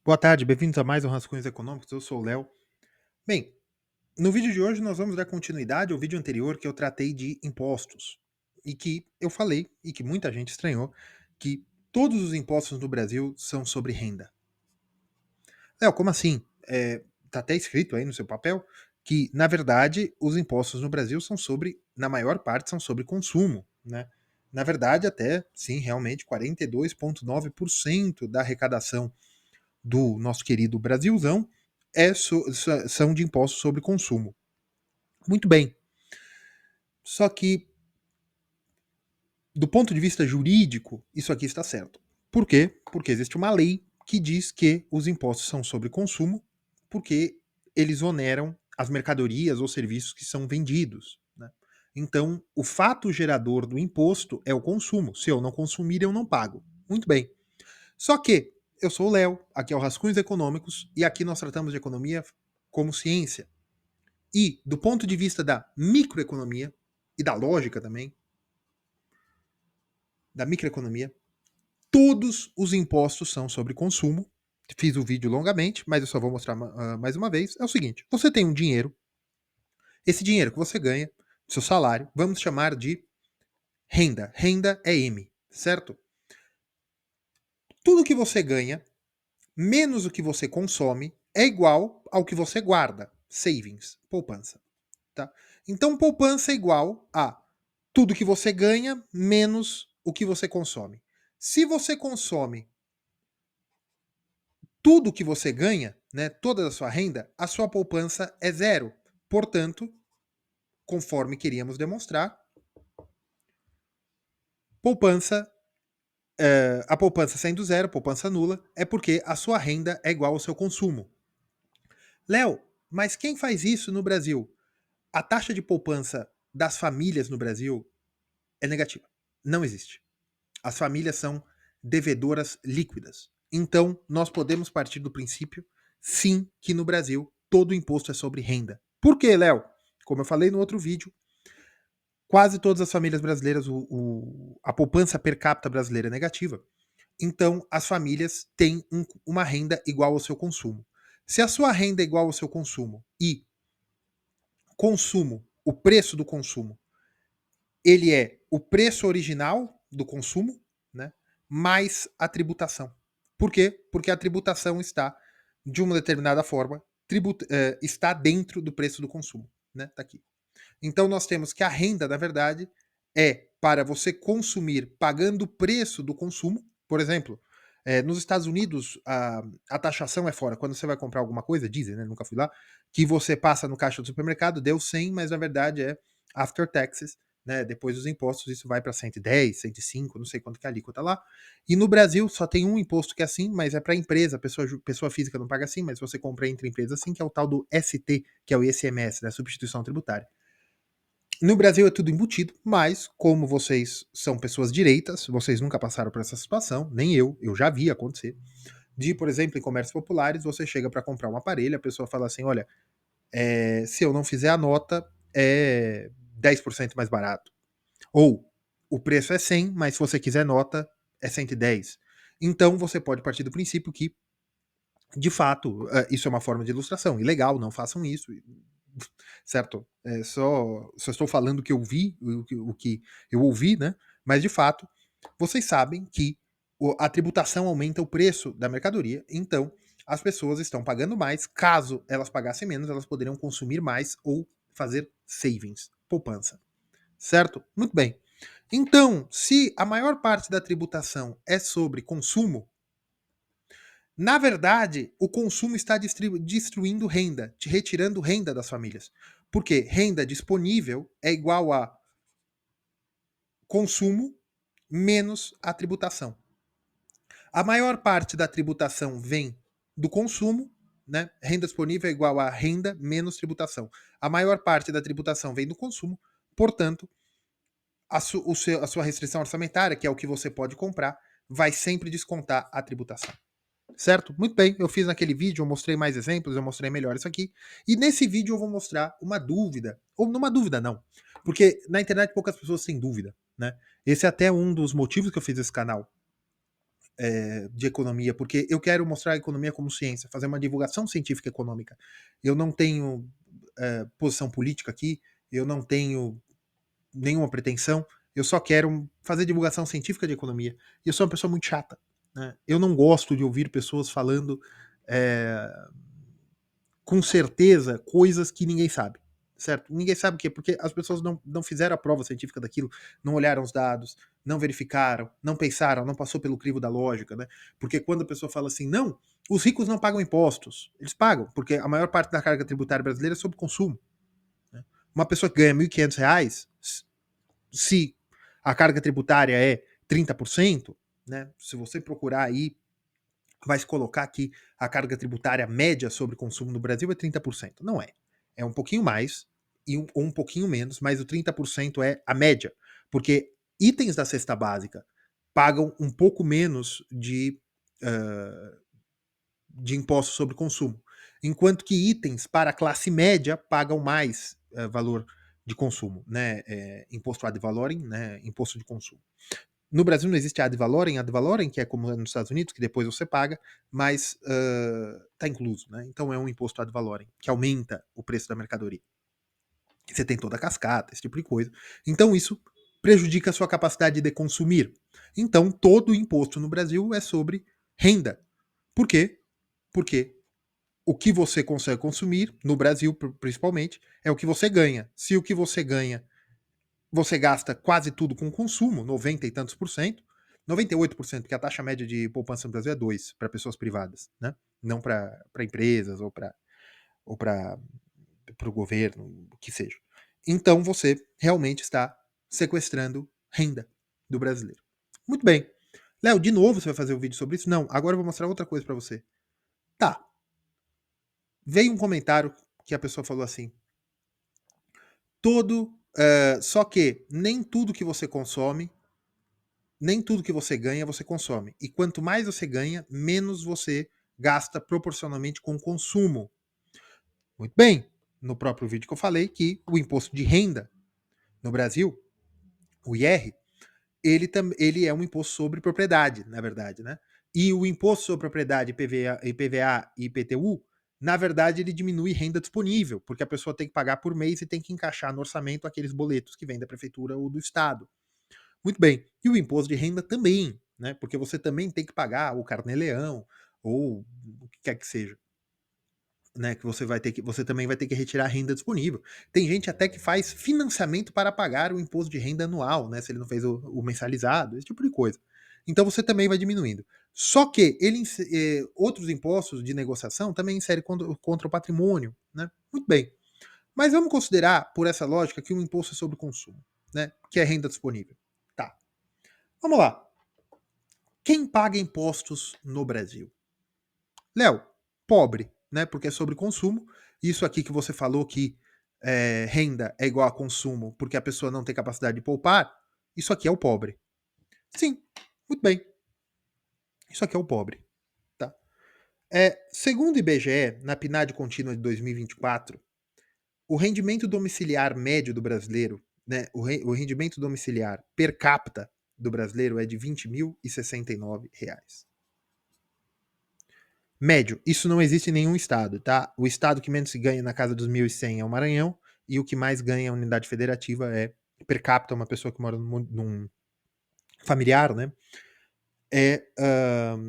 Boa tarde, bem-vindos a mais um Rascunhos Econômicos. Eu sou o Léo. Bem, no vídeo de hoje nós vamos dar continuidade ao vídeo anterior que eu tratei de impostos. E que eu falei, e que muita gente estranhou, que todos os impostos no Brasil são sobre renda. Léo, como assim? Tá até escrito aí no seu papel que, na verdade, os impostos no Brasil são sobre, na maior parte, são sobre consumo, né? Na verdade, até, sim, realmente, 42,9% da arrecadação do nosso querido Brasilzão são de impostos sobre consumo. Muito bem. Só que, do ponto de vista jurídico, isso aqui está certo. Por quê? Porque existe uma lei que diz que os impostos são sobre consumo, porque eles oneram as mercadorias ou serviços que são vendidos. Né? Então, o fato gerador do imposto é o consumo. Se eu não consumir, eu não pago. Muito bem. Só que eu sou o Léo, aqui é o Rascunhos Econômicos, e aqui nós tratamos de economia como ciência. E, do ponto de vista da microeconomia, e da lógica também, da microeconomia, todos os impostos são sobre consumo. Fiz o vídeo longamente, mas eu só vou mostrar mais uma vez. É o seguinte: você tem um dinheiro, esse dinheiro que você ganha, seu salário, vamos chamar de renda. Renda é M, certo? Tudo que você ganha, menos o que você consome, é igual ao que você guarda. Savings, poupança. Tá? Então, poupança é igual a tudo que você ganha menos o que você consome. Se você consome tudo que você ganha, né, toda a sua renda, a sua poupança é zero. Portanto, conforme queríamos demonstrar, poupança, a poupança sendo zero, poupança nula, é porque a sua renda é igual ao seu consumo. Léo, mas quem faz isso no Brasil? A taxa de poupança das famílias no Brasil é negativa. Não existe. As famílias são devedoras líquidas. Então, nós podemos partir do princípio, sim, que no Brasil todo imposto é sobre renda. Por quê, Léo? Como eu falei no outro vídeo, quase todas as famílias brasileiras, a poupança per capita brasileira é negativa. Então, as famílias têm uma renda igual ao seu consumo. Se a sua renda é igual ao seu consumo e consumo, o preço do consumo, ele é o preço original do consumo, né, mais a tributação. Por quê? Porque a tributação está, de uma determinada forma, está dentro do preço do consumo. Né? Tá aqui. Então nós temos que a renda, na verdade, é para você consumir pagando o preço do consumo. Por exemplo, nos Estados Unidos, a taxação é fora. Quando você vai comprar alguma coisa, dizem, né? Nunca fui lá, que você passa no caixa do supermercado, deu 100, mas na verdade é after taxes, né? Depois dos impostos, isso vai para 110, 105, não sei quanto que é a alíquota lá. E no Brasil só tem um imposto que é assim, mas é para empresa, pessoa física não paga assim, mas você compra entre empresas assim, que é o tal do ST, que é o ICMS, né? Substituição tributária. No Brasil é tudo embutido, mas como vocês são pessoas direitas, vocês nunca passaram por essa situação, nem eu já vi acontecer. De, por exemplo, em comércios populares, você chega para comprar um aparelho, a pessoa fala assim: olha, se eu não fizer a nota, é 10% mais barato. Ou o preço é 100, mas se você quiser nota, é 110. Então você pode partir do princípio que, de fato, isso é uma forma de ilustração. Ilegal, não façam isso. Certo? Só estou falando o que eu vi, o que eu ouvi, né? Mas de fato, vocês sabem que a tributação aumenta o preço da mercadoria, então as pessoas estão pagando mais. Caso elas pagassem menos, elas poderiam consumir mais ou fazer savings, poupança. Certo? Muito bem. Então, se a maior parte da tributação é sobre consumo, na verdade, o consumo está destruindo renda, te retirando renda das famílias. Porque renda disponível é igual a consumo menos a tributação. A maior parte da tributação vem do consumo, né? Renda disponível é igual a renda menos tributação. A maior parte da tributação vem do consumo, portanto, a sua restrição orçamentária, que é o que você pode comprar, vai sempre descontar a tributação. Certo? Muito bem, eu fiz naquele vídeo, eu mostrei mais exemplos, eu mostrei melhor isso aqui. E nesse vídeo eu vou mostrar uma dúvida, ou não uma dúvida não, porque na internet poucas pessoas têm dúvida, né? Esse é até um dos motivos que eu fiz esse canal. de economia, porque eu quero mostrar a economia como ciência, fazer uma divulgação científica econômica. Eu não tenho posição política aqui, eu não tenho nenhuma pretensão, eu só quero fazer divulgação científica de economia. E eu sou uma pessoa muito chata. Né? Eu não gosto de ouvir pessoas falando com certeza coisas que ninguém sabe. Certo? Ninguém sabe o quê? Porque as pessoas não fizeram a prova científica daquilo, não olharam os dados, não verificaram, não pensaram, não passou pelo crivo da lógica, né? Porque quando a pessoa fala assim, não, os ricos não pagam impostos. Eles pagam, porque a maior parte da carga tributária brasileira é sobre consumo. Né? Uma pessoa que ganha R$ 1.500, se a carga tributária é 30%, né? Se você procurar aí, vai se colocar que a carga tributária média sobre consumo no Brasil é 30%. Não é. É um pouquinho mais ou um pouquinho menos, mas o 30% é a média. Porque itens da cesta básica pagam um pouco menos de imposto sobre consumo, enquanto que itens para a classe média pagam mais valor de consumo, né? Imposto ad valorem, né? Imposto de consumo. No Brasil não existe ad valorem, que é como nos Estados Unidos, que depois você paga, mas está incluso, né? Então é um imposto ad valorem, que aumenta o preço da mercadoria. Você tem toda a cascata, esse tipo de coisa. Então isso prejudica a sua capacidade de consumir. Então todo o imposto no Brasil é sobre renda. Por quê? Porque o que você consegue consumir, no Brasil principalmente, é o que você ganha. Se o que você ganha, você gasta quase tudo com consumo, 90 e tantos por cento, 98%, porque a taxa média de poupança no Brasil é 2 para pessoas privadas, né? Não para empresas ou para o governo, o que seja. Então você realmente está sequestrando renda do brasileiro. Muito bem. Léo, de novo você vai fazer um vídeo sobre isso? Não, agora eu vou mostrar outra coisa para você. Tá, veio um comentário que a pessoa falou assim: só que nem tudo que você consome, nem tudo que você ganha, você consome. E quanto mais você ganha, menos você gasta proporcionalmente com o consumo. Muito bem. No próprio vídeo que eu falei que o imposto de renda no Brasil, o IR, ele é um imposto sobre propriedade, na verdade, né? E o imposto sobre propriedade, IPVA e IPTU, na verdade, ele diminui renda disponível, porque a pessoa tem que pagar por mês e tem que encaixar no orçamento aqueles boletos que vêm da prefeitura ou do estado. Muito bem. E o imposto de renda também, né? Porque você também tem que pagar o Carnê-Leão ou o que quer que seja. Né, que você também vai ter que retirar a renda disponível. Tem gente até que faz financiamento para pagar o imposto de renda anual, né, se ele não fez o mensalizado, esse tipo de coisa. Então você também vai diminuindo. Só que outros impostos de negociação também inserem contra o patrimônio, né? Muito bem. Mas vamos considerar, por essa lógica, que um imposto é sobre o consumo, né? Que é renda disponível. Tá. Vamos lá. Quem paga impostos no Brasil? Léo, pobre, né? Porque é sobre consumo. Isso aqui que você falou que renda é igual a consumo porque a pessoa não tem capacidade de poupar, isso aqui é o pobre. Sim, muito bem. Isso aqui é o pobre. Tá? Segundo o IBGE, na PNAD contínua de 2024, o rendimento domiciliar médio do brasileiro, né, o rendimento domiciliar per capita do brasileiro é de R$ 20.069. Médio, isso não existe em nenhum estado, tá? O estado que menos se ganha na casa dos 1.100 é o Maranhão, e o que mais ganha a unidade federativa é, per capita, uma pessoa que mora num familiar, né? É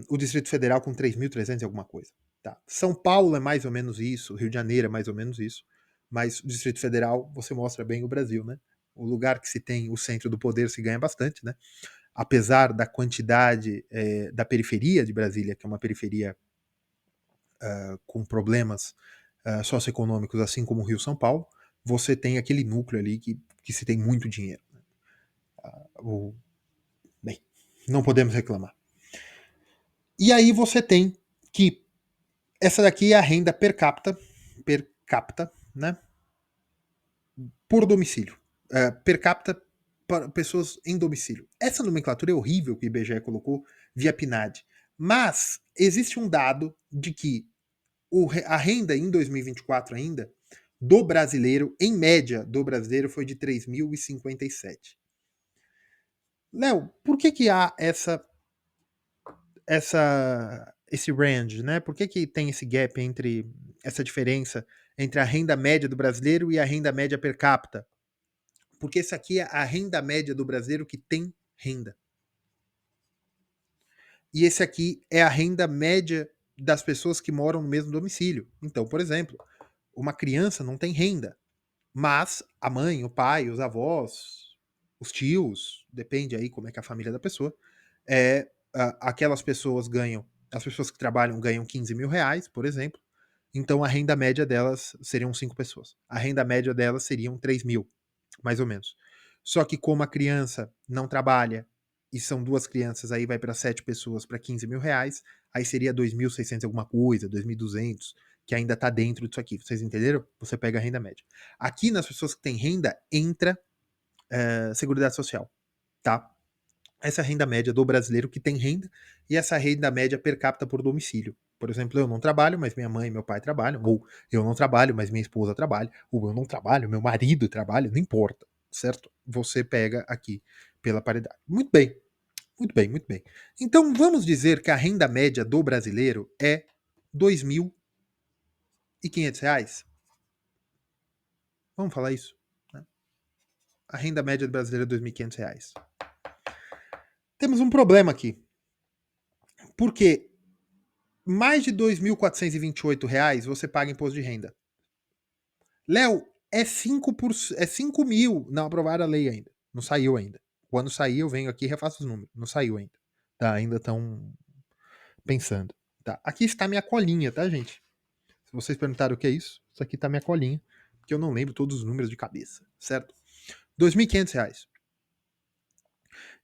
o Distrito Federal com 3.300 e alguma coisa. Tá? São Paulo é mais ou menos isso, Rio de Janeiro é mais ou menos isso, mas o Distrito Federal você mostra bem o Brasil, né? O lugar que se tem o centro do poder se ganha bastante, né? Apesar da quantidade da periferia de Brasília, que é uma periferia com problemas socioeconômicos, assim como o Rio São Paulo, você tem aquele núcleo ali que se tem muito dinheiro. Bem, não podemos reclamar. E aí você tem que essa daqui é a renda per capita, né? Por domicílio. Per capita para pessoas em domicílio. Essa nomenclatura é horrível que o IBGE colocou via PNAD. Mas existe um dado de que a renda em 2024 ainda do brasileiro, em média do brasileiro, foi de 3.057. Léo, por que há essa esse range, né? Por que tem esse gap entre essa diferença entre a renda média do brasileiro e a renda média per capita? Porque essa aqui é a renda média do brasileiro que tem renda. E esse aqui é a renda média das pessoas que moram no mesmo domicílio. Então, por exemplo, uma criança não tem renda, mas a mãe, o pai, os avós, os tios, depende aí como é que é a família da pessoa, aquelas pessoas ganham, as pessoas que trabalham ganham 15 mil reais, por exemplo, então a renda média delas seriam 5 pessoas. A renda média delas seriam 3 mil, mais ou menos. Só que como a criança não trabalha e são duas crianças, aí vai para 7 pessoas para 15 mil reais, aí seria 2.600 alguma coisa, 2.200, que ainda está dentro disso aqui. Vocês entenderam? Você pega a renda média. Aqui nas pessoas que têm renda, entra Seguridade Social, tá? Essa é a renda média do brasileiro que tem renda e essa renda média per capita por domicílio. Por exemplo, eu não trabalho, mas minha mãe e meu pai trabalham, ou eu não trabalho, mas minha esposa trabalha, ou eu não trabalho, meu marido trabalha, não importa, certo? Você pega aqui pela paridade. Muito bem, muito bem, muito bem. Então vamos dizer que a renda média do brasileiro é R$ 2.500. Vamos falar isso? Né? A renda média do brasileiro é R$ 2.500. Temos um problema aqui. Porque mais de R$ 2.428 você paga imposto de renda. Léo, é 5 mil. Não aprovaram a lei ainda. Não saiu ainda. Quando sair, eu venho aqui e refaço os números. Não saiu ainda. Tá, ainda estão pensando. Tá, aqui está minha colinha, tá, gente? Se vocês perguntaram o que é isso aqui tá minha colinha. Porque eu não lembro todos os números de cabeça, certo? R$ 2.500.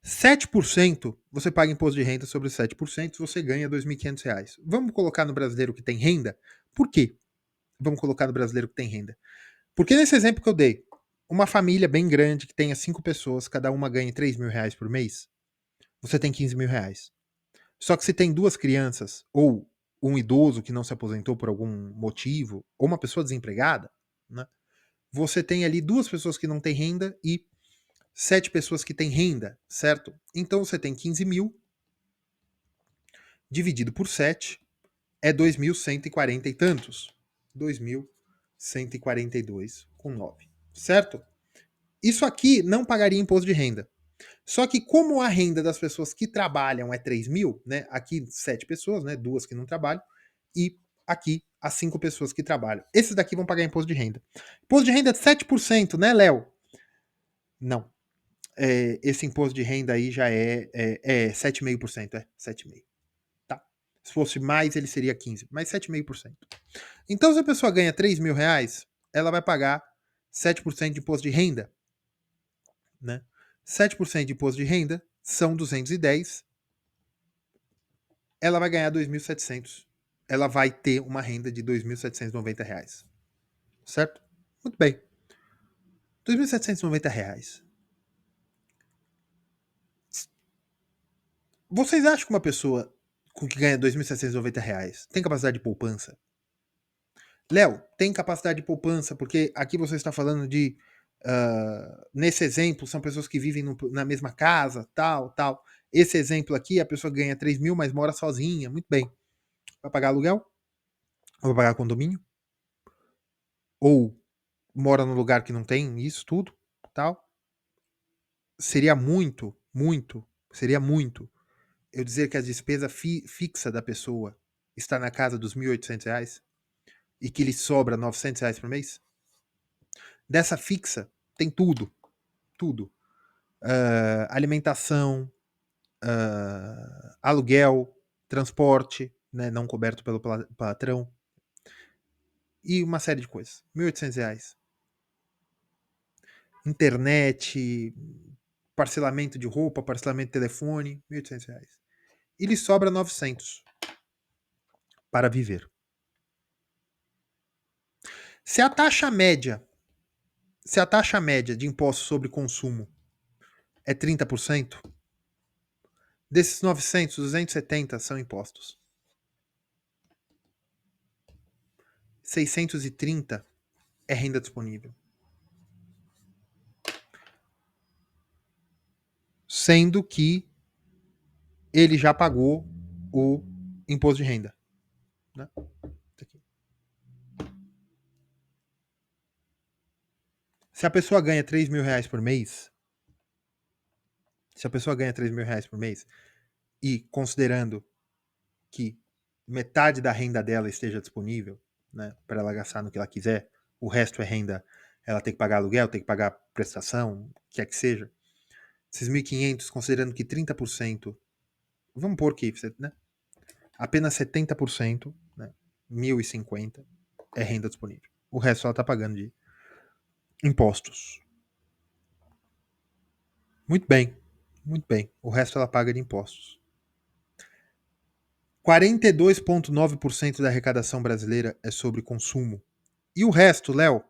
7% você paga imposto de renda sobre 7%, você ganha R$ 2.500. Vamos colocar no brasileiro que tem renda? Por quê? Vamos colocar no brasileiro que tem renda. Porque nesse exemplo que eu dei, uma família bem grande que tenha 5 pessoas, cada uma ganha 3 mil reais por mês, você tem 15 mil reais. Só que se tem duas crianças, ou um idoso que não se aposentou por algum motivo, ou uma pessoa desempregada, né? Você tem ali duas pessoas que não têm renda e 7 pessoas que têm renda, certo? Então você tem 15 mil dividido por 7 é 2.140 e tantos. 2.142,9, certo? Isso aqui não pagaria imposto de renda. Só que como a renda das pessoas que trabalham é 3 mil, né? Aqui 7 pessoas, né? Duas que não trabalham, e aqui as 5 pessoas que trabalham. Esses daqui vão pagar imposto de renda. Imposto de renda de 7%, né, Léo? Não. Esse imposto de renda aí já é 7,5%, 7,5%. Tá. Se fosse mais, ele seria 15%, mas 7,5%. Então, se a pessoa ganha 3 mil reais, ela vai pagar 7% de imposto de renda, né? 7% de imposto de renda são 210. Ela vai ganhar 2.700. Ela vai ter uma renda de 2.790 reais. Certo? Muito bem. 2.790 reais. Vocês acham que uma pessoa que ganha 2.790 reais tem capacidade de poupança? Léo, tem capacidade de poupança, porque aqui você está falando de. Nesse exemplo, são pessoas que vivem na mesma casa, tal, tal. Esse exemplo aqui, a pessoa ganha 3 mil, mas mora sozinha. Muito bem. Vai pagar aluguel? Ou vai pagar condomínio? Ou mora num lugar que não tem isso tudo, tal? Seria muito eu dizer que a despesa fixa da pessoa está na casa dos R$ 1.800 e que lhe sobra R$ 900 por mês? Dessa fixa tem tudo, tudo. Alimentação, aluguel, transporte, né, não coberto pelo patrão, e uma série de coisas. R$ 1.800. Internet, parcelamento de roupa, parcelamento de telefone, R$ 1.800. E lhe sobra 900 para viver. Se a taxa média, se a taxa média de imposto sobre consumo é 30%, desses 900, 270 são impostos. 630 é renda disponível. Sendo que ele já pagou o imposto de renda. Né? Se a pessoa ganha 3 mil reais por mês, e considerando que metade da renda dela esteja disponível, né, para ela gastar no que ela quiser, o resto é renda, ela tem que pagar aluguel, tem que pagar prestação, o que é que seja. Esses 1.500, considerando que 30%, vamos pôr que, né, apenas 70%, né, 1.050 é renda disponível. O resto ela está pagando de impostos. Muito bem, muito bem. O resto ela paga de impostos. 42,9% da arrecadação brasileira é sobre consumo. E o resto, Léo?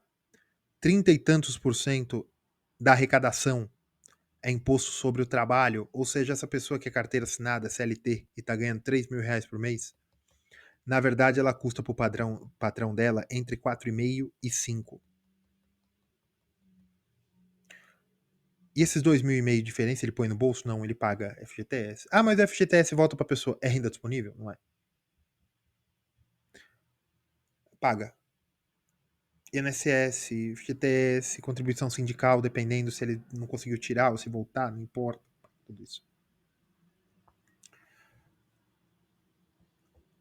30 e tantos por cento da arrecadação é imposto sobre o trabalho, ou seja, essa pessoa que é carteira assinada, CLT, e está ganhando 3 mil reais por mês, na verdade ela custa para o patrão dela entre 4,5 e 5. E esses 2.500 de diferença ele põe no bolso? Não, ele paga FGTS. Ah, mas o FGTS volta para a pessoa. É renda disponível? Não é. Paga. INSS, FGTS, contribuição sindical, dependendo se ele não conseguiu tirar ou se voltar, não importa. Tudo isso.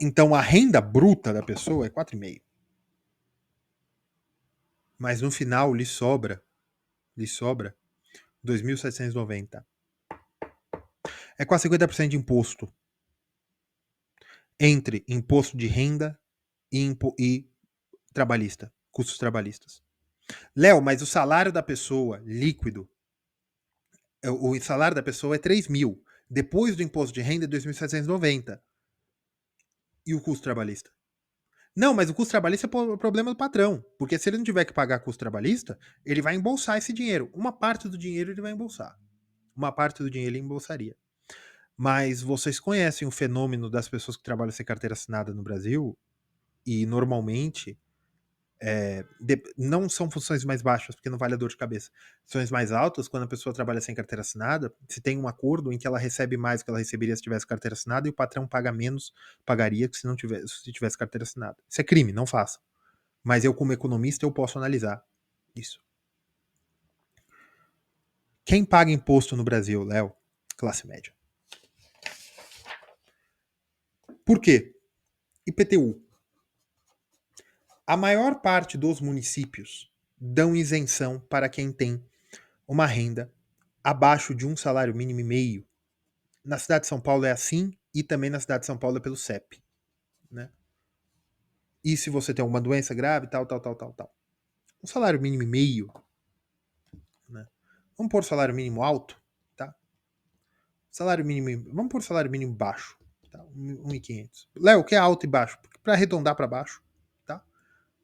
Então a renda bruta da pessoa é 4,5. Mas no final lhe sobra 2.790. É quase 50% de imposto entre imposto de renda e trabalhista, custos trabalhistas. Léo, mas o salário da pessoa líquido, o salário da pessoa é 3 mil. Depois do imposto de renda é 2.790. E o custo trabalhista? Não, mas o custo trabalhista é o problema do patrão. Porque se ele não tiver que pagar custo trabalhista, ele vai embolsar esse dinheiro. Uma parte do dinheiro ele vai embolsar. Uma parte do dinheiro ele embolsaria. Mas vocês conhecem o fenômeno das pessoas que trabalham sem carteira assinada no Brasil? E normalmente não são funções mais baixas, porque não vale a dor de cabeça. Funções mais altas, quando a pessoa trabalha sem carteira assinada, se tem um acordo em que ela recebe mais do que ela receberia se tivesse carteira assinada e o patrão paga menos, pagaria que se tivesse carteira assinada. Isso é crime, não faça. Mas eu, como economista, eu posso analisar isso. Quem paga imposto no Brasil, Léo? Classe média. Por quê? IPTU. A maior parte dos municípios dão isenção para quem tem uma renda abaixo de um salário mínimo e meio. Na cidade de São Paulo é assim e também na cidade de São Paulo é pelo CEP. Né? E se você tem alguma doença grave, tal. Um salário mínimo e meio, né? Vamos pôr salário mínimo alto, tá? Salário mínimo, vamos pôr salário mínimo baixo, tá? 1.500. Léo, o que é alto e baixo? Para arredondar para baixo, tá?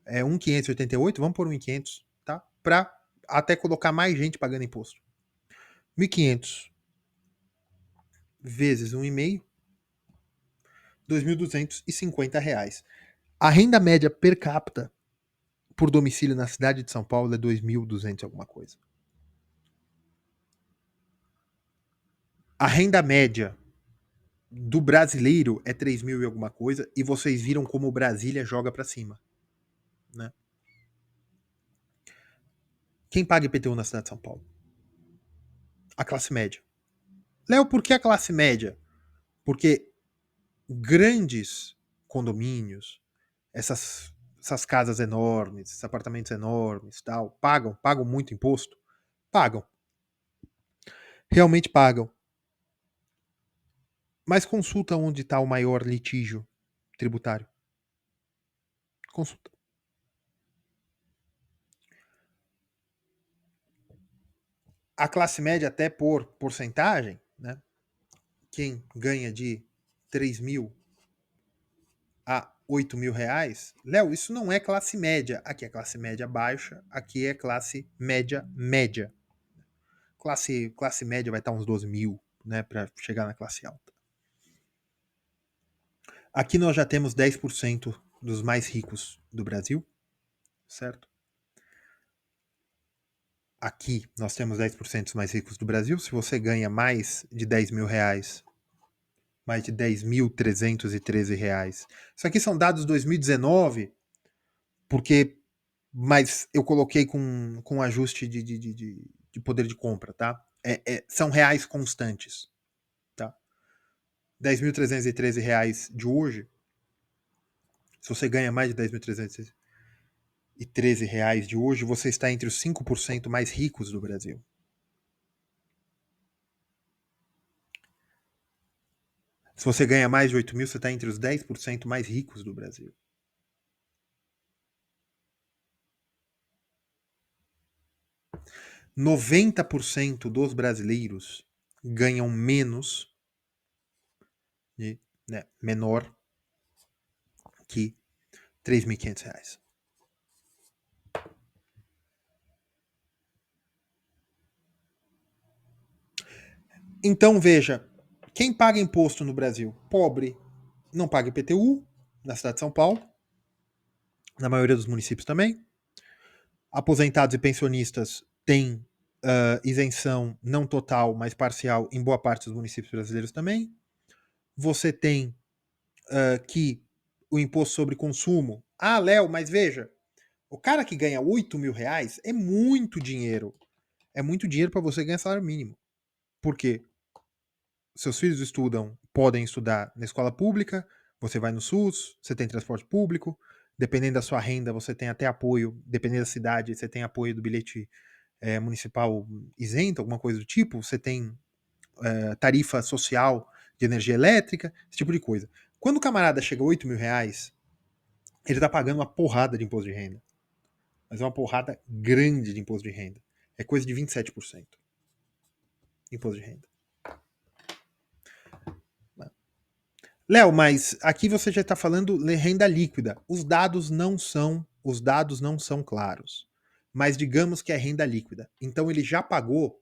É 1.588, vamos pôr 1.500, tá? Para até colocar mais gente pagando imposto. 1.500 vezes 1,5, R$ 2.250. A renda média per capita por domicílio na cidade de São Paulo é 2.200 alguma coisa. A renda média do brasileiro é 3 mil e alguma coisa, e vocês viram como Brasília joga para cima. Né? Quem paga IPTU na cidade de São Paulo? A classe média. Léo, por que a classe média? Porque grandes condomínios, essas casas enormes, esses apartamentos enormes, tal, pagam muito imposto? Pagam. Realmente pagam. Mas consulta onde está o maior litígio tributário. Consulta. A classe média, até por porcentagem, né? Quem ganha de 3 mil a 8 mil reais, Léo, isso não é classe média. Aqui é classe média baixa, aqui é classe média média. Classe média vai estar uns 12 mil, né? Para chegar na classe alta. Aqui nós já temos 10% dos mais ricos do Brasil, certo? Aqui nós temos 10% dos mais ricos do Brasil. Se você ganha mais de 10 mil reais mais de R$ 10.313. Isso aqui são dados 2019, porque mas eu coloquei com ajuste de poder de compra, tá? São reais constantes, tá? R$ 10.313 de hoje, se você ganha mais de R$ 10.313 de hoje, você está entre os 5% mais ricos do Brasil. Se você ganha mais de 8 mil, você está entre os 10% mais ricos do Brasil. – 90% dos brasileiros ganham menos, menor que R$ 3.500. Então, veja, quem paga imposto no Brasil? Pobre não paga IPTU, na cidade de São Paulo, na maioria dos municípios também. Aposentados e pensionistas têm isenção não total, mas parcial em boa parte dos municípios brasileiros também. Você tem que o imposto sobre consumo. Ah, Léo, mas veja, o cara que ganha R$ 8.000 é muito dinheiro. É muito dinheiro para você ganhar salário mínimo. Por quê? Seus filhos podem estudar na escola pública, você vai no SUS, você tem transporte público, dependendo da sua renda, você tem até apoio, dependendo da cidade, você tem apoio do bilhete municipal isento, alguma coisa do tipo, você tem tarifa social de energia elétrica, esse tipo de coisa. Quando o camarada chega a R$ 8.000, ele está pagando uma porrada de imposto de renda. Mas é uma porrada grande de imposto de renda. É coisa de 27% de imposto de renda. Léo, mas aqui você já está falando renda líquida. Os dados não são claros. Mas digamos que é renda líquida. Então ele já pagou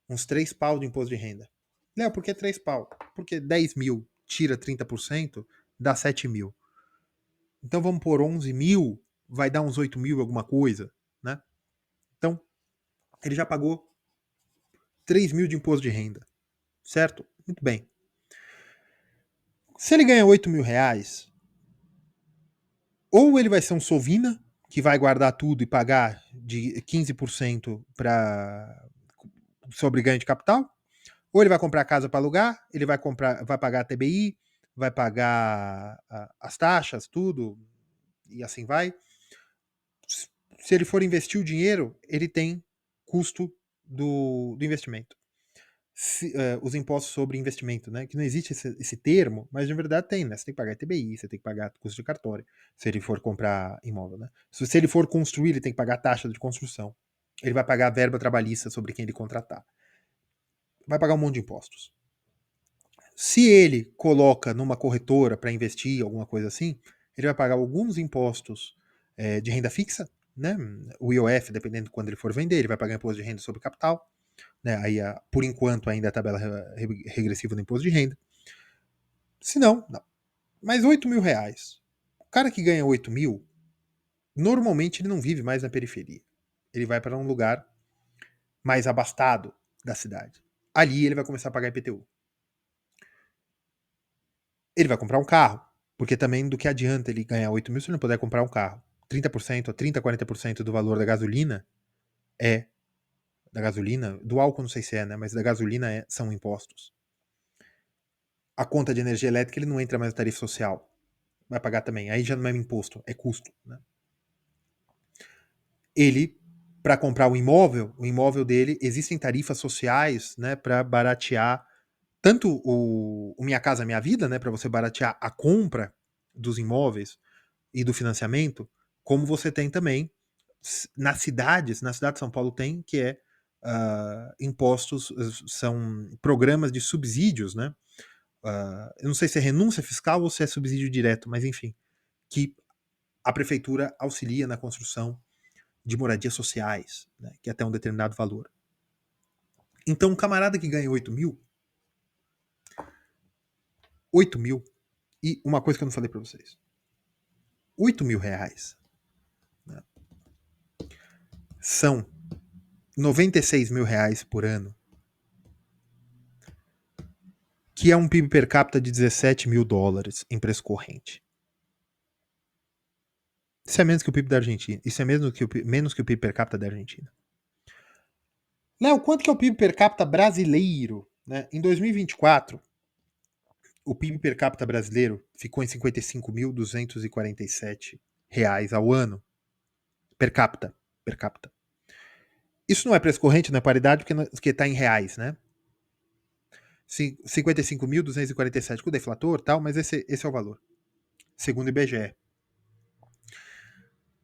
uns 3 pau de imposto de renda. Léo, por que 3 pau? Porque 10 mil tira 30%, dá 7 mil. Então vamos por 11 mil, vai dar uns 8 mil alguma coisa, né? Então, ele já pagou 3 mil de imposto de renda, certo? Muito bem. Se ele ganha R$ 8.000, ou ele vai ser um sovina, que vai guardar tudo e pagar de 15% sobre ganho de capital, ou ele vai comprar casa para alugar, ele vai pagar a TBI, vai pagar as taxas, tudo, e assim vai. Se ele for investir o dinheiro, ele tem custo do investimento. Os impostos sobre investimento, né? Que não existe esse termo, mas na verdade tem, né? Você tem que pagar TBI, você tem que pagar custo de cartório, se ele for comprar imóvel, né? Se ele for construir, ele tem que pagar taxa de construção. Ele vai pagar a verba trabalhista sobre quem ele contratar. Vai pagar um monte de impostos. Se ele coloca numa corretora para investir, alguma coisa assim, ele vai pagar alguns impostos de renda fixa, né? O IOF, dependendo de quando ele for vender, ele vai pagar imposto de renda sobre capital. Né? Aí, por enquanto, ainda a tabela regressiva do imposto de renda. Se não, não. Mas R$ 8.000. O cara que ganha 8 mil, normalmente ele não vive mais na periferia. Ele vai para um lugar mais abastado da cidade. Ali ele vai começar a pagar IPTU. Ele vai comprar um carro, porque também do que adianta ele ganhar 8 mil se ele não puder comprar um carro. 30% a 30%, 40% do valor da gasolina do álcool não sei se é, né? Mas da gasolina são impostos. A conta de energia elétrica ele não entra mais na tarifa social. Vai pagar também. Aí já não é imposto, é custo. Né? Ele, para comprar o imóvel dele, existem tarifas sociais, né, para baratear tanto o Minha Casa Minha Vida, né, para você baratear a compra dos imóveis e do financiamento, como você tem também na cidade de São Paulo tem, que é impostos, são programas de subsídios, né? Eu não sei se é renúncia fiscal ou se é subsídio direto, mas enfim, que a prefeitura auxilia na construção de moradias sociais, né, que é até um determinado valor. Então, um camarada que ganha 8 mil, e uma coisa que eu não falei para vocês, R$ 8.000, né, são R$ 96.000 por ano que é um PIB per capita de 17 mil dólares em preço corrente. Isso é menos que o PIB da Argentina. Isso é menos que o PIB per capita da Argentina. Léo, quanto que é o PIB per capita brasileiro? Né? Em 2024, o PIB per capita brasileiro ficou em R$ 55.247 ao ano. Per capita. Per capita. Isso não é preço corrente, não é paridade, porque está em reais, né? 55.247 com o deflator e tal, mas esse é o valor, segundo o IBGE.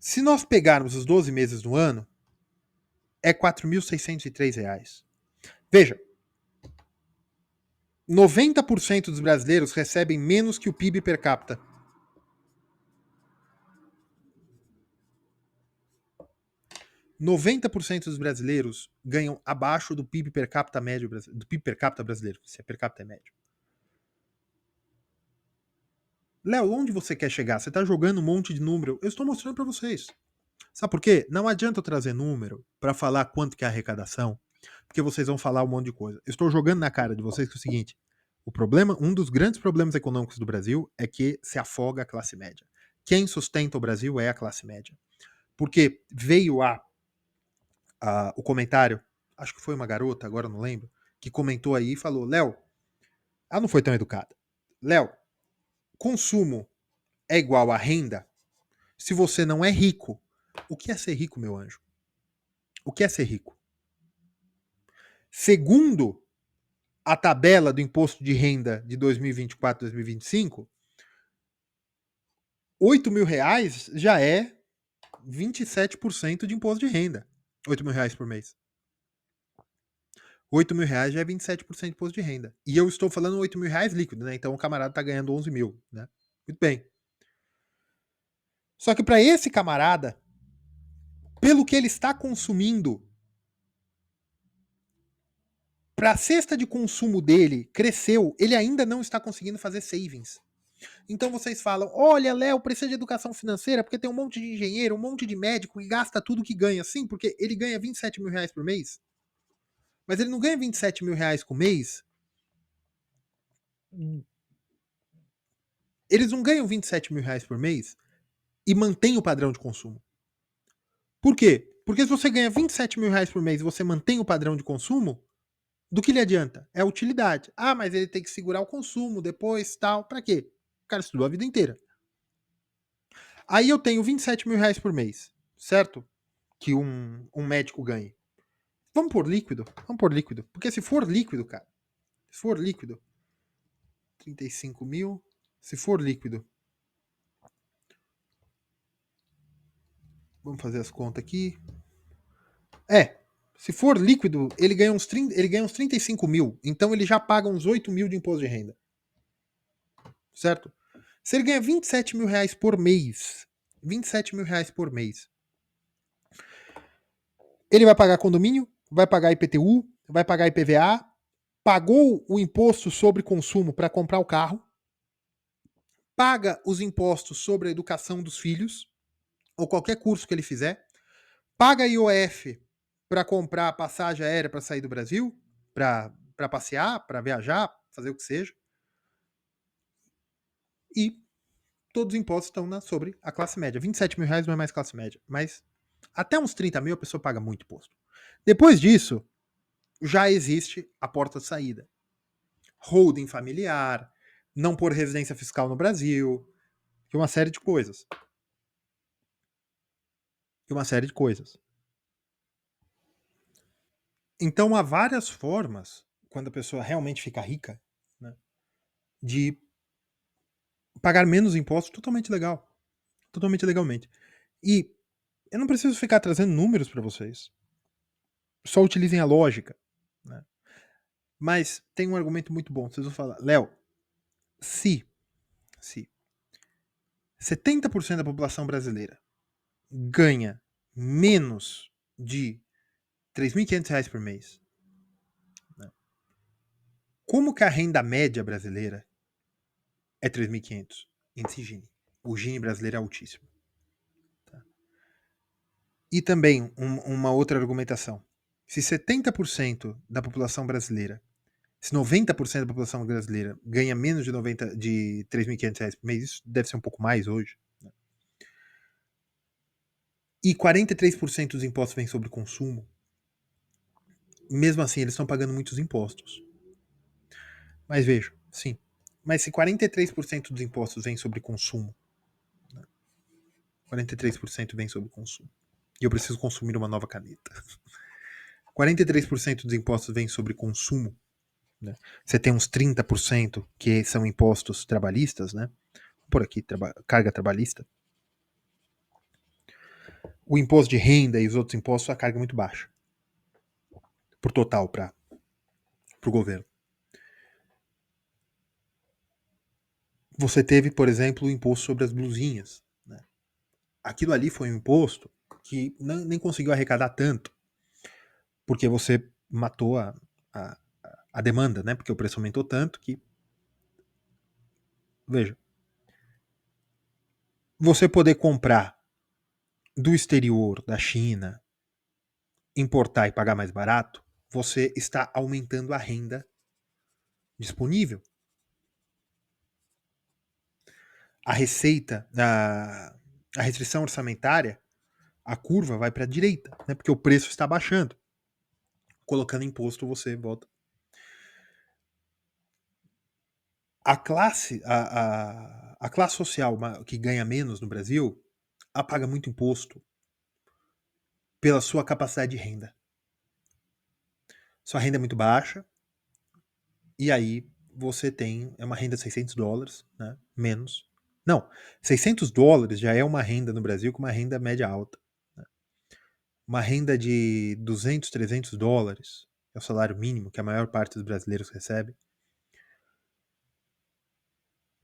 Se nós pegarmos os 12 meses do ano, é R$ 4.603. Veja, 90% dos brasileiros recebem menos que o PIB per capita. 90% dos brasileiros ganham abaixo do PIB per capita médio, do PIB per capita brasileiro, se é per capita é médio. Léo, onde você quer chegar? Você está jogando um monte de número. Eu estou mostrando para vocês. Sabe por quê? Não adianta eu trazer número para falar quanto que é a arrecadação, porque vocês vão falar um monte de coisa. Eu estou jogando na cara de vocês que é o seguinte: o problema, um dos grandes problemas econômicos do Brasil é que se afoga a classe média. Quem sustenta o Brasil é a classe média. Porque veio o comentário, acho que foi uma garota, agora não lembro, que comentou aí e falou: Léo, ela não foi tão educada. Léo, consumo é igual a renda se você não é rico. O que é ser rico, meu anjo? O que é ser rico? Segundo a tabela do imposto de renda de 2024 2025, R$ 8.000 já é 27% de imposto de renda. R$ 8.000 por mês. R$ 8.000 já é 27% de imposto de renda. E eu estou falando R$ 8.000 líquido, né? Então o camarada está ganhando 11 mil, né? Muito bem. Só que para esse camarada, pelo que ele está consumindo, para a cesta de consumo dele cresceu, ele ainda não está conseguindo fazer savings. Então vocês falam: olha, Léo, precisa de educação financeira porque tem um monte de engenheiro, um monte de médico e gasta tudo que ganha. Sim, porque ele ganha R$ 27.000 por mês. Mas ele não ganha R$ 27.000 por mês. Eles não ganham R$ 27.000 por mês e mantêm o padrão de consumo. Por quê? Porque se você ganha R$ 27.000 por mês e você mantém o padrão de consumo, do que lhe adianta? É a utilidade. Ah, mas ele tem que segurar o consumo depois, tal. Pra quê? O cara estudou a vida inteira. Aí eu tenho R$ 27.000 por mês, certo? Que um médico ganhe. Vamos por líquido? Vamos por líquido. Porque se for líquido, cara, se for líquido, 35 mil, se for líquido, vamos fazer as contas aqui. Se for líquido, ele ganha uns 35 mil. Então ele já paga uns 8 mil de imposto de renda. Certo? Se ele ganha R$ 27.000 por mês, R$ 27.000 por mês, ele vai pagar condomínio, vai pagar IPTU, vai pagar IPVA, pagou o imposto sobre consumo para comprar o carro, paga os impostos sobre a educação dos filhos, ou qualquer curso que ele fizer, paga IOF para comprar passagem aérea para sair do Brasil, para passear, para viajar, fazer o que seja, e todos os impostos estão sobre a classe média. R$ 27.000 não é mais classe média, mas até uns 30 mil a pessoa paga muito imposto. Depois disso, já existe a porta de saída. Holding familiar, não pôr residência fiscal no Brasil, e uma série de coisas. Então há várias formas, quando a pessoa realmente fica rica, né, de pagar menos impostos totalmente legal. Totalmente legalmente. E eu não preciso ficar trazendo números para vocês. Só utilizem a lógica. Né? Mas tem um argumento muito bom. Vocês vão falar, Léo, se 70% da população brasileira ganha menos de R$ 3.500 por mês, né? Como que a renda média brasileira é 3.500? Índice Gini. O Gini brasileiro é altíssimo. Tá? E também uma outra argumentação. Se 70% da população brasileira Se 90% da população brasileira ganha menos de R$ 3.500 por mês, isso deve ser um pouco mais hoje, né? E 43% dos impostos vêm sobre consumo, mesmo assim eles estão pagando muitos impostos. Mas veja, sim. Mas se 43% dos impostos vêm sobre consumo, 43% vem sobre consumo, e eu preciso consumir uma nova caneta. 43% dos impostos vêm sobre consumo, né? Você tem uns 30% que são impostos trabalhistas, né? Por aqui, carga trabalhista. O imposto de renda e os outros impostos, a carga é muito baixa. Por total, para o governo. Você teve, por exemplo, o imposto sobre as blusinhas, né? Aquilo ali foi um imposto que nem conseguiu arrecadar tanto, porque você matou a, a demanda, né? Porque o preço aumentou tanto que... Veja, você poder comprar do exterior, da China, importar e pagar mais barato, você está aumentando a renda disponível. A receita, a restrição orçamentária, a curva vai para a direita, né? Porque o preço está baixando. Colocando imposto, você volta. A classe social que ganha menos no Brasil paga muito imposto pela sua capacidade de renda. Sua renda é muito baixa, e aí você tem uma renda de $600, né? Menos. Não, $600 já é uma renda no Brasil com uma renda média alta, né? Uma renda de $200, $300, é o salário mínimo que a maior parte dos brasileiros recebe,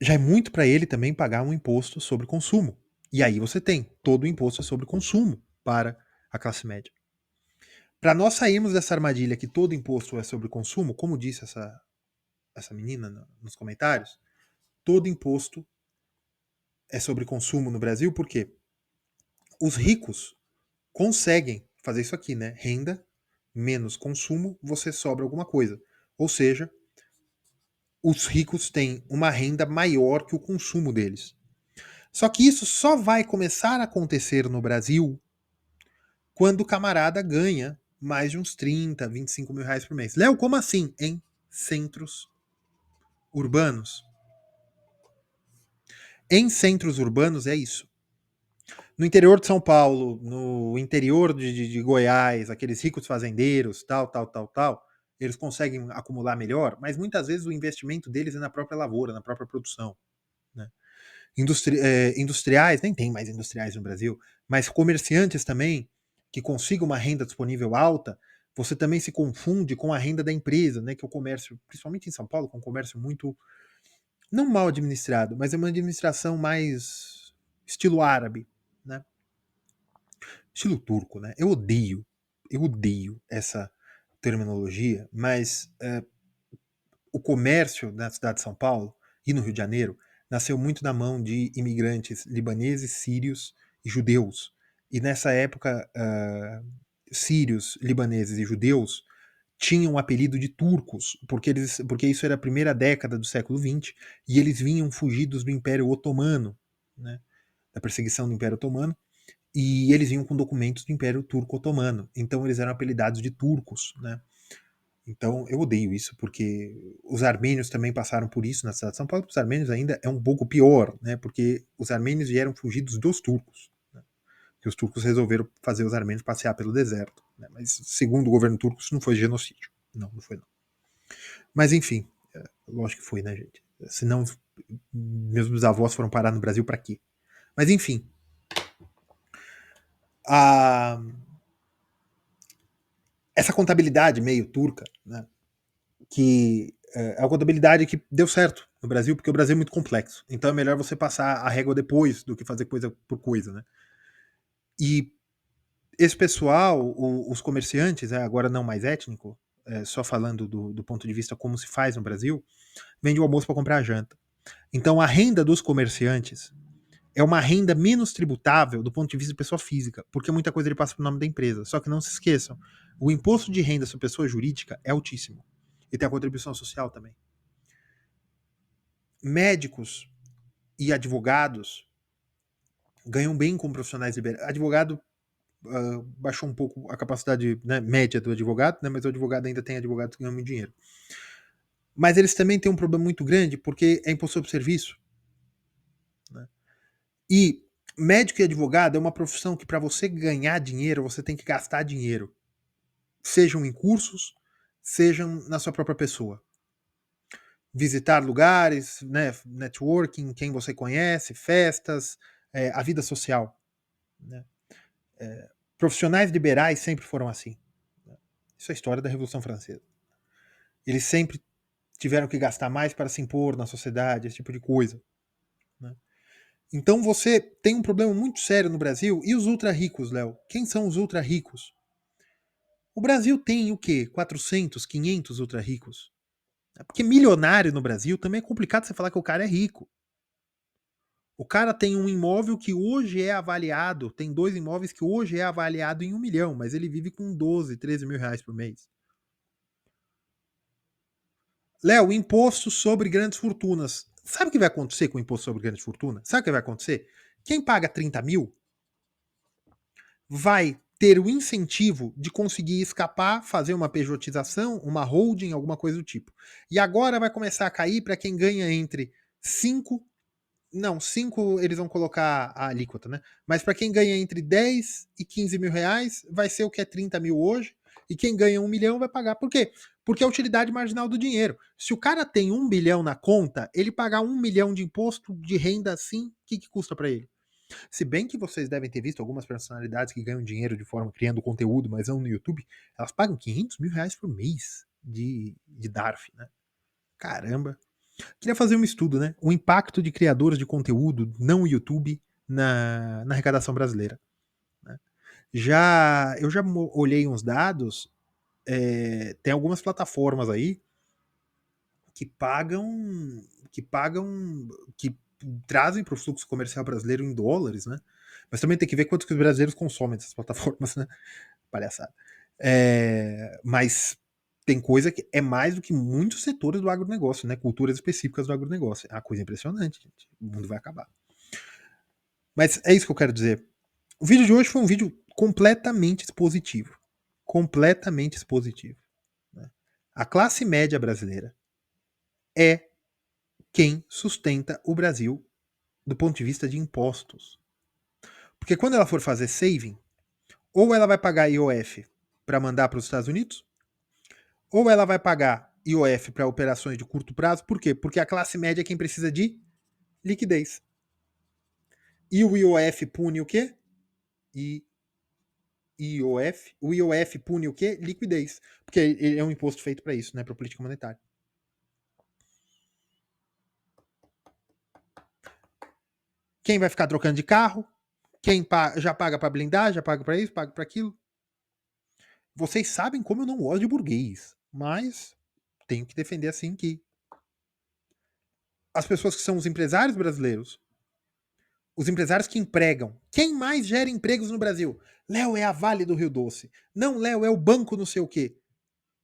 já é muito para ele também pagar um imposto sobre consumo. E aí você tem todo o imposto sobre consumo para a classe média. Para nós sairmos dessa armadilha que todo imposto é sobre consumo, como disse essa menina nos comentários, todo imposto é sobre consumo no Brasil, porque os ricos conseguem fazer isso aqui, né? Renda menos consumo, você sobra alguma coisa. Ou seja, os ricos têm uma renda maior que o consumo deles. Só que isso só vai começar a acontecer no Brasil quando o camarada ganha mais de uns 30, 25 mil reais por mês. Léo, como assim? Em centros urbanos. Em centros urbanos é isso. No interior de São Paulo, no interior de Goiás, aqueles ricos fazendeiros, tal, eles conseguem acumular melhor, mas muitas vezes o investimento deles é na própria lavoura, na própria produção, né? Industriais, nem tem mais industriais no Brasil, mas comerciantes também, que consigam uma renda disponível alta, você também se confunde com a renda da empresa, né? Que é o comércio, principalmente em São Paulo, com um comércio muito, não mal administrado, mas é uma administração mais estilo árabe, né? Estilo turco, né? Eu odeio essa terminologia, mas o comércio na cidade de São Paulo e no Rio de Janeiro nasceu muito na mão de imigrantes libaneses, sírios e judeus. E nessa época, sírios, libaneses e judeus tinham o apelido de turcos, porque isso era a primeira década do século XX, e eles vinham fugidos do Império Otomano, né? Da perseguição do Império Otomano, e eles vinham com documentos do Império Turco Otomano. Então eles eram apelidados de turcos, né? Então eu odeio isso, porque os armênios também passaram por isso na cidade de São Paulo. Os armênios ainda é um pouco pior, né? Porque os armênios vieram fugidos dos turcos, né? Que os turcos resolveram fazer os armênios passear pelo deserto, né? Mas segundo o governo turco isso não foi genocídio. Não foi não. Mas enfim, lógico que foi, né, gente? Senão meus bisavós foram parar no Brasil para quê? Mas enfim, a essa contabilidade meio turca, né, que é a contabilidade que deu certo no Brasil, porque o Brasil é muito complexo. Então é melhor você passar a régua depois do que fazer coisa por coisa, né? E esse pessoal, os comerciantes, agora não mais étnico, só falando do ponto de vista como se faz no Brasil, vende o almoço para comprar a janta. Então a renda dos comerciantes é uma renda menos tributável do ponto de vista de pessoa física, porque muita coisa ele passa para o nome da empresa. Só que não se esqueçam, o imposto de renda sobre pessoa jurídica é altíssimo. E tem a contribuição social também. Médicos e advogados ganham bem como profissionais liberais. Advogado baixou um pouco a capacidade, né, média do advogado, né, mas o advogado ainda tem advogados que ganham muito dinheiro. Mas eles também têm um problema muito grande porque é imposto sobre serviço. Né? E médico e advogado é uma profissão que, para você ganhar dinheiro, você tem que gastar dinheiro. Sejam em cursos, sejam na sua própria pessoa. Visitar lugares, né, networking, quem você conhece, festas, a vida social. Né? Profissionais liberais sempre foram assim. Né? Isso é a história da Revolução Francesa. Eles sempre tiveram que gastar mais para se impor na sociedade, esse tipo de coisa. Né? Então você tem um problema muito sério no Brasil. E os ultra ricos, Léo? Quem são os ultra ricos? O Brasil tem o quê? 400, 500 ultra ricos? Porque milionário no Brasil também é complicado você falar que o cara é rico. O cara tem um imóvel que hoje é avaliado, tem 2 imóveis que hoje é avaliado em 1 milhão, mas ele vive com 12, 13 mil reais por mês. Léo, imposto sobre grandes fortunas. Sabe o que vai acontecer com o imposto sobre grandes fortunas? Sabe o que vai acontecer? Quem paga 30 mil vai ter o incentivo de conseguir escapar, fazer uma pejotização, uma holding, alguma coisa do tipo. E agora vai começar a cair para quem ganha entre 5. Não, 5 eles vão colocar a alíquota, né? Mas para quem ganha entre 10 e 15 mil reais, vai ser o que é 30 mil hoje. E quem ganha 1 milhão vai pagar. Por quê? Porque é a utilidade marginal do dinheiro. Se o cara tem 1 bilhão na conta, ele pagar 1 milhão de imposto de renda assim, o que custa para ele? Se bem que vocês devem ter visto algumas personalidades que ganham dinheiro de forma criando conteúdo, mas não no YouTube, elas pagam 500 mil reais por mês de DARF, né? Caramba. Queria fazer um estudo, né? O impacto de criadores de conteúdo não YouTube na arrecadação brasileira. Né? Eu já olhei uns dados, tem algumas plataformas aí que pagam, que pagam, que trazem para o fluxo comercial brasileiro em dólares, né? Mas também tem que ver quanto que os brasileiros consomem dessas plataformas, né? Palhaçada. Mas tem coisa que é mais do que muitos setores do agronegócio, né? Culturas específicas do agronegócio. É uma coisa impressionante, gente. O mundo vai acabar. Mas é isso que eu quero dizer. O vídeo de hoje foi um vídeo completamente expositivo. Completamente expositivo. Né? A classe média brasileira é quem sustenta o Brasil do ponto de vista de impostos. Porque quando ela for fazer saving, ou ela vai pagar IOF para mandar para os Estados Unidos, ou ela vai pagar IOF para operações de curto prazo. Por quê? Porque a classe média é quem precisa de liquidez. E o IOF pune o quê? O IOF pune o quê? Liquidez. Porque ele é um imposto feito para isso, né? Para política monetária. Quem vai ficar trocando de carro? Quem já paga para blindar? Já paga para isso? Paga para aquilo? Vocês sabem como eu não gosto de burguês, mas tenho que defender assim que as pessoas que são os empresários brasileiros, os empresários que empregam, quem mais gera empregos no Brasil? Léo, é a Vale do Rio Doce. Não, Léo, é o banco não sei o quê.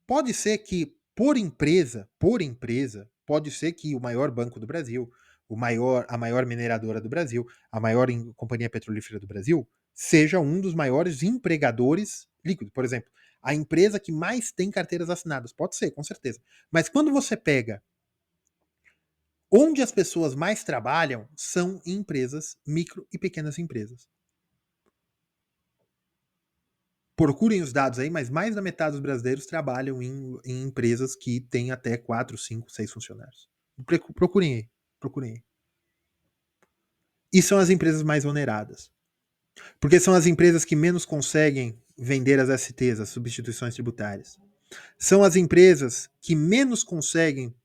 Pode ser que, por empresa, pode ser que o maior banco do Brasil, a maior mineradora do Brasil, a maior companhia petrolífera do Brasil, seja um dos maiores empregadores líquidos. Por exemplo, a empresa que mais tem carteiras assinadas. Pode ser, com certeza. Mas quando você pega onde as pessoas mais trabalham, são em empresas, micro e pequenas empresas. Procurem os dados aí, mas mais da metade dos brasileiros trabalham em empresas que têm até 4, 5, 6 funcionários. Procurem aí. Procurem aí. E são as empresas mais oneradas. Porque são as empresas que menos conseguem vender as STs, as substituições tributárias. São as empresas que menos conseguem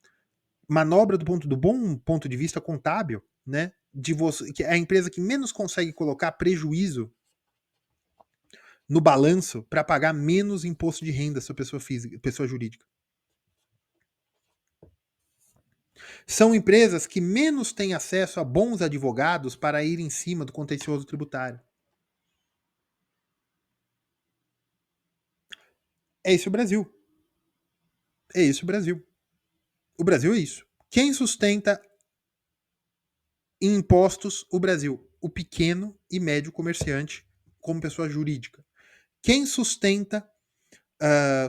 manobra do bom ponto de vista contábil, né? De você, que é a empresa que menos consegue colocar prejuízo no balanço para pagar menos imposto de renda sobre pessoa física, pessoa jurídica. São empresas que menos têm acesso a bons advogados para ir em cima do contencioso tributário. É esse o Brasil. É esse o Brasil. O Brasil é isso. Quem sustenta em impostos o Brasil? O pequeno e médio comerciante como pessoa jurídica. Quem sustenta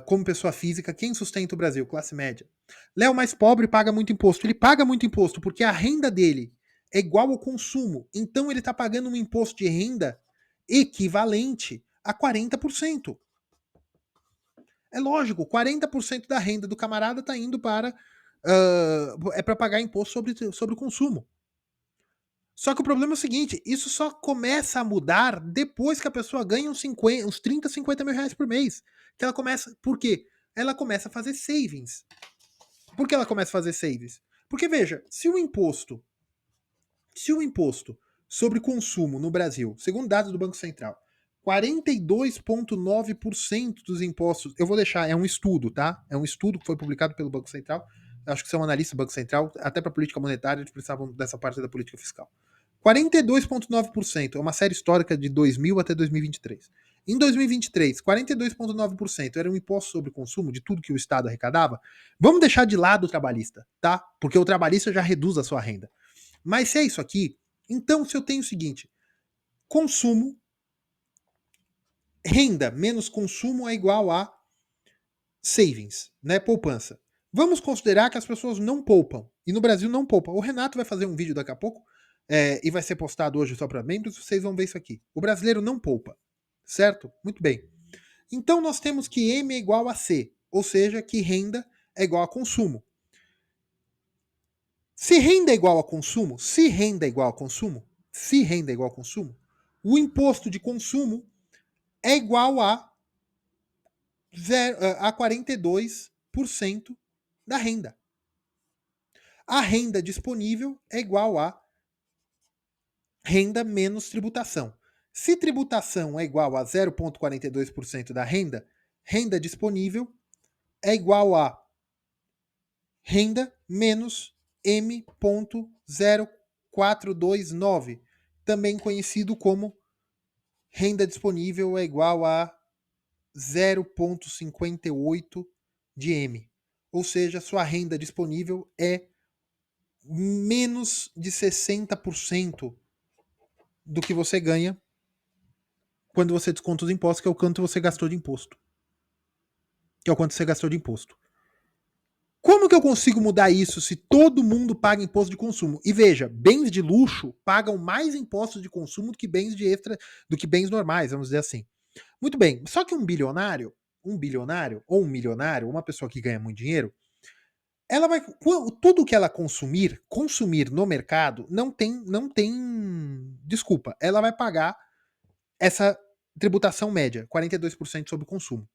como pessoa física, quem sustenta o Brasil? Classe média. Léo, mais pobre paga muito imposto. Ele paga muito imposto porque a renda dele é igual ao consumo. Então ele está pagando um imposto de renda equivalente a 40%. É lógico, 40% da renda do camarada está indo para. É para pagar imposto sobre o consumo. Só que o problema é o seguinte: isso só começa a mudar depois que a pessoa ganha uns 30, 50 mil reais por mês. Que ela começa. Por quê? Ela começa a fazer savings. Por que ela começa a fazer savings? Porque, veja, se o imposto sobre consumo no Brasil, segundo dados do Banco Central, 42,9% dos impostos. Eu vou deixar, é um estudo, tá? É um estudo que foi publicado pelo Banco Central. Acho que são analistas do Banco Central, até para política monetária, eles precisavam dessa parte da política fiscal. 42,9% é uma série histórica de 2000 até 2023. Em 2023, 42,9% era um imposto sobre consumo de tudo que o Estado arrecadava. Vamos deixar de lado o trabalhista, tá? Porque o trabalhista já reduz a sua renda. Mas se é isso aqui, então se eu tenho o seguinte: consumo, renda menos consumo é igual a savings, né? Poupança. Vamos considerar que as pessoas não poupam. E no Brasil não poupam. O Renato vai fazer um vídeo daqui a pouco e vai ser postado hoje só para membros. Vocês vão ver isso aqui. O brasileiro não poupa. Certo? Muito bem. Então nós temos que M é igual a C. Ou seja, que renda é igual a consumo. Se renda é igual a consumo, o imposto de consumo é igual a 42% da renda. A renda disponível é igual a renda menos tributação. Se tributação é igual a 0,42% da renda, renda disponível é igual a renda menos M,0429, também conhecido como renda disponível é igual a 0,58 de M. Ou seja, sua renda disponível é menos de 60% do que você ganha quando você desconta os impostos, que é o quanto você gastou de imposto. Como que eu consigo mudar isso se todo mundo paga imposto de consumo? E veja, bens de luxo pagam mais impostos de consumo do que bens de extra, do que bens normais, vamos dizer assim. Muito bem, só que um bilionário ou um milionário, uma pessoa que ganha muito dinheiro, ela vai tudo que ela consumir no mercado não tem desculpa, ela vai pagar essa tributação média, 42% sobre o consumo.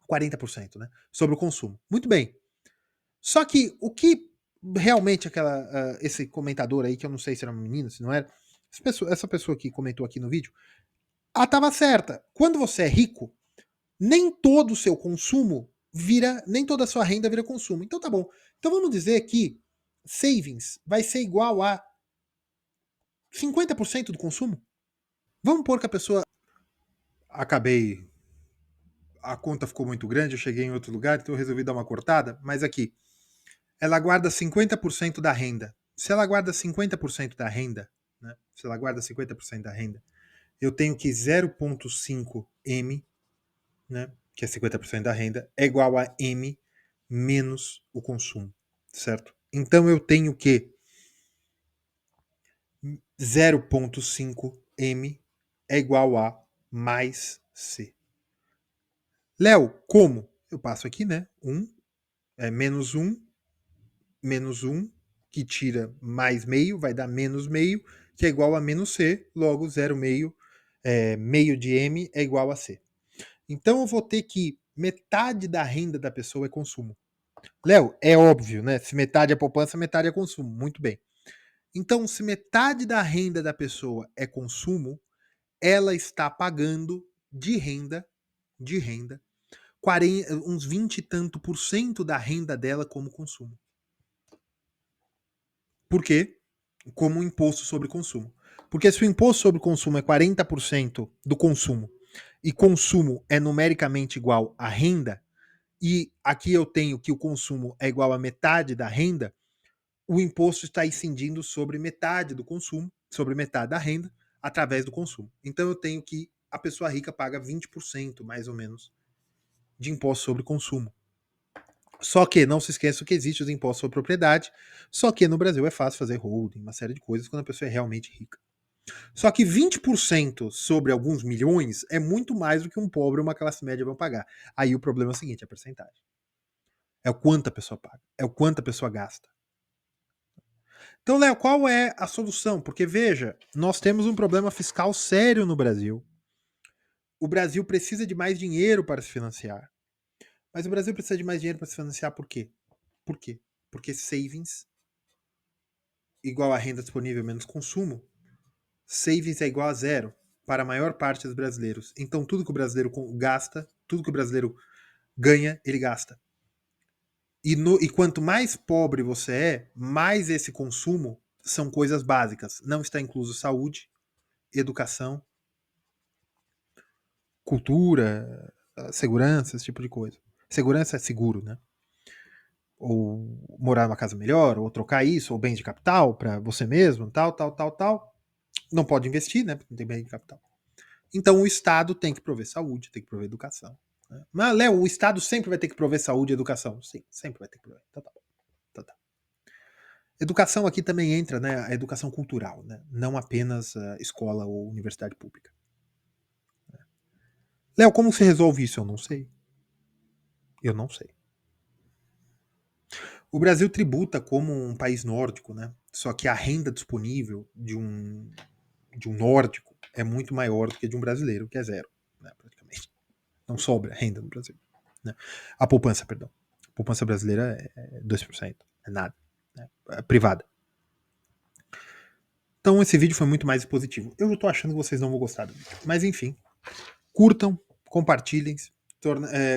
40%, né, sobre o consumo. Muito bem. Só que o que realmente esse comentador aí, que eu não sei se era uma menina, se não era, essa pessoa que comentou aqui no vídeo, ela estava certa. Quando você é rico, nem todo o seu consumo nem toda a sua renda vira consumo. Então tá bom. Então vamos dizer que savings vai ser igual a 50% do consumo? Vamos pôr que a pessoa. Acabei. A conta ficou muito grande, eu cheguei em outro lugar, então eu resolvi dar uma cortada. Mas aqui, ela guarda 50% da renda. Se ela guarda 50% da renda, né? Se ela guarda 50% da renda, eu tenho que 0,5 M, né? Que é 50% da renda, é igual a M menos o consumo, certo? Então eu tenho que 0,5 M é igual a mais C. Léo, como? Eu passo aqui, né? Menos 1, que tira mais meio, vai dar menos meio, que é igual a menos C, logo 0,5, meio de M é igual a C. Então eu vou ter que metade da renda da pessoa é consumo. Léo, é óbvio, né? Se metade é poupança, metade é consumo. Muito bem. Então, se metade da renda da pessoa é consumo, ela está pagando de renda, 40, uns 20 e tanto por cento da renda dela como consumo. Por quê? Como imposto sobre consumo. Porque se o imposto sobre consumo é 40% do consumo e consumo é numericamente igual à renda, e aqui eu tenho que o consumo é igual a metade da renda, o imposto está incidindo sobre metade do consumo, sobre metade da renda, através do consumo. Então eu tenho que a pessoa rica paga 20% mais ou menos de imposto sobre consumo. Só que não se esqueça que existe os impostos sobre propriedade, só que no Brasil é fácil fazer holding, uma série de coisas quando a pessoa é realmente rica. Só que 20% sobre alguns milhões é muito mais do que um pobre ou uma classe média vão pagar. Aí o problema é o seguinte, a percentagem. É o quanto a pessoa paga, é o quanto a pessoa gasta. Então, Léo, qual é a solução? Porque, veja, nós temos um problema fiscal sério no Brasil. O Brasil precisa de mais dinheiro para se financiar. Mas o Brasil precisa de mais dinheiro para se financiar por quê? Por quê? Porque savings igual a renda disponível menos consumo, savings é igual a zero para a maior parte dos brasileiros. Então, tudo que o brasileiro gasta, tudo que o brasileiro ganha, ele gasta. E quanto mais pobre você é, mais esse consumo são coisas básicas. Não está incluso saúde, educação, cultura, segurança, esse tipo de coisa. Segurança é seguro, né? Ou morar numa casa melhor, ou trocar isso, ou bens de capital para você mesmo, tal, tal, tal, tal. Não pode investir, né? Porque não tem bem de capital. Então o Estado tem que prover saúde, tem que prover educação. Né? Mas, Léo, o Estado sempre vai ter que prover saúde e educação. Sim, sempre vai ter que prover. Então tá bom. Então, tá. Educação aqui também entra, né? A educação cultural, né? Não apenas escola ou universidade pública. Léo, como se resolve isso? Eu não sei. Eu não sei. O Brasil tributa como um país nórdico, né? Só que a renda disponível de um nórdico é muito maior do que de um brasileiro, que é zero, né, praticamente. Não sobra renda no Brasil. Né? A poupança, perdão. A poupança brasileira é 2%. É nada. Né? É privada. Então esse vídeo foi muito mais positivo. Eu tô achando que vocês não vão gostar do vídeo. Mas enfim, curtam, compartilhem,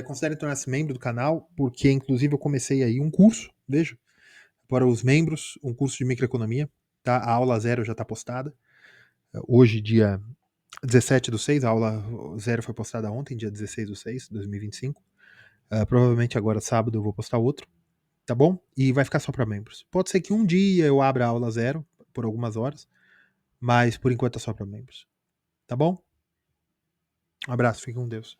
considerem tornar-se membro do canal, porque inclusive eu comecei aí um curso, veja, para os membros, um curso de microeconomia. Tá? A aula 0 já está postada. Hoje, dia 17/6, a aula 0 foi postada ontem, dia 16/6, 2025. Provavelmente agora, sábado, eu vou postar outro, tá bom? E vai ficar só para membros. Pode ser que um dia eu abra a aula 0 por algumas horas, mas por enquanto é só para membros. Tá bom? Um abraço, fique com Deus.